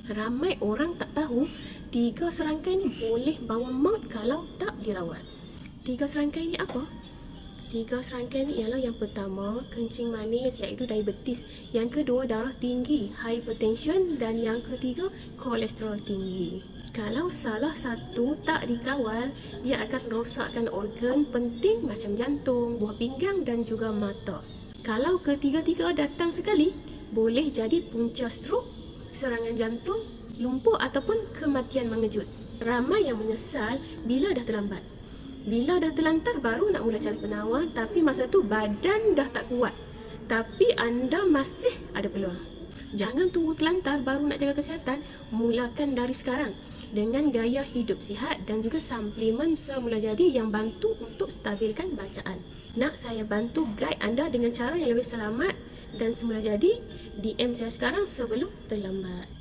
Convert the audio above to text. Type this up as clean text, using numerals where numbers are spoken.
Ramai orang tak tahu 3 serangkai ni boleh bawa maut kalau tak dirawat. 3 serangkai ni apa? 3 serangkai ni ialah yang pertama, kencing manis iaitu diabetes. Yang kedua, darah tinggi, hypertension. Dan yang ketiga, kolesterol tinggi. Kalau salah satu tak dikawal, dia akan rosakkan organ penting macam jantung, buah pinggang dan juga mata. Kalau ketiga-tiga datang sekali, boleh jadi punca strok, serangan jantung, lumpuh ataupun kematian mengejut. Ramai yang menyesal bila dah terlambat. Bila dah terlantar baru nak mula cari penawar, tapi masa tu badan dah tak kuat. Tapi anda masih ada peluang. Jangan tunggu terlantar baru nak jaga kesihatan. Mulakan dari sekarang dengan gaya hidup sihat dan juga suplemen semula jadi yang bantu untuk stabilkan bacaan. Nak saya bantu guide anda dengan cara yang lebih selamat dan semula jadi? DM saya sekarang sebelum terlambat.